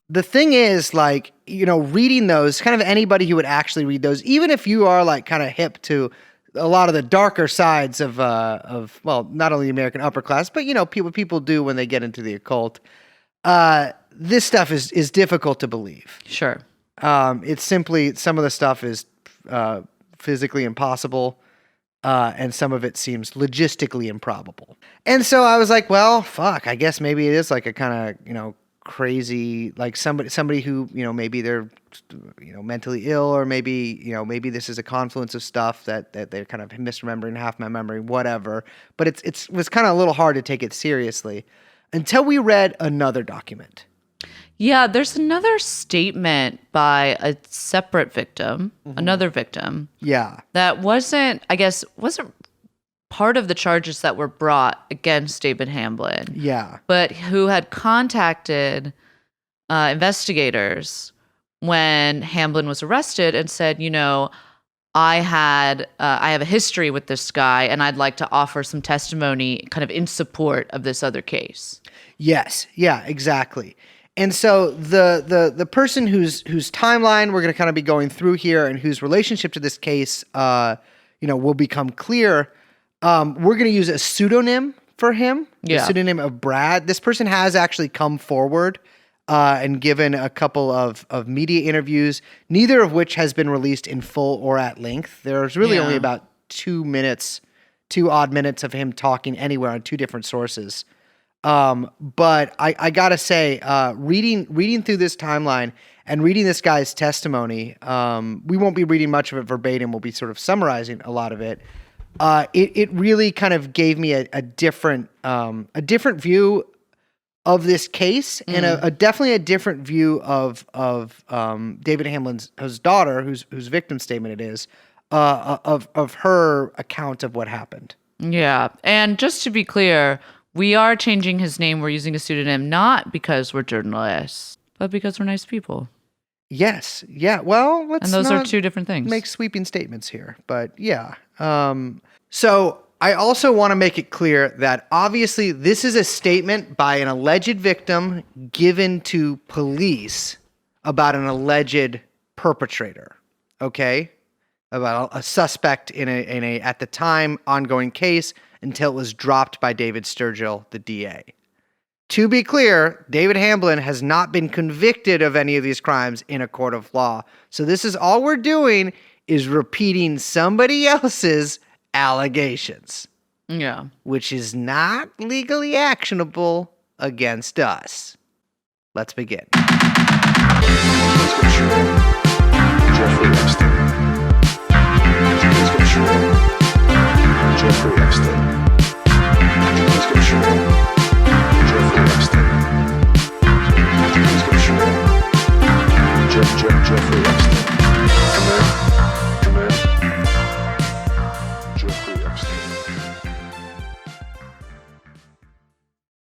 the thing is, like, reading those, kind of anybody who would actually read those, even if you are like kind of hip to a lot of the darker sides of well, not only the American upper class, but people do when they get into the occult. This stuff is difficult to believe. Sure. It's simply, some of the stuff is physically impossible, and some of it seems logistically improbable. And so I was like, well, fuck, I guess maybe it is like a kind of, crazy, like somebody who, maybe they're, mentally ill, or maybe, maybe this is a confluence of stuff that they're kind of misremembering, half remembering, whatever. But it was kind of a little hard to take it seriously until we read another document. Yeah, there's another statement by a separate victim, another victim. Yeah. That wasn't part of the charges that were brought against David Hamblin. Yeah. But who had contacted investigators when Hamblin was arrested and said, I have a history with this guy, and I'd like to offer some testimony kind of in support of this other case. Yes. Yeah, exactly. And so the person whose timeline we're going to kind of be going through here, and whose relationship to this case, will become clear. We're going to use a pseudonym for him, the pseudonym of Brad. This person has actually come forward and given a couple of media interviews, neither of which has been released in full or at length. There's really only about 2 odd minutes of him talking anywhere on 2 different sources. But I gotta say, reading through this timeline and reading this guy's testimony, we won't be reading much of it verbatim. We'll be sort of summarizing a lot of it. It really kind of gave me a different view of this case, and definitely a different view of David Hamlin's daughter, whose victim statement it is, of her account of what happened. Yeah, and just to be clear, we are changing his name. We're using a pseudonym not because we're journalists, but because we're nice people. Yes. Yeah. Well, and those are 2 different things. Make sweeping statements here, but yeah. So I also want to make it clear that obviously this is a statement by an alleged victim given to police about an alleged perpetrator. Okay, about a suspect in a at the time ongoing case until it was dropped by David Sturgill, the DA. To be clear, David Hamblin has not been convicted of any of these crimes in a court of law. So this is all we're doing is repeating somebody else's allegations. Yeah. Which is not legally actionable against us. Let's begin.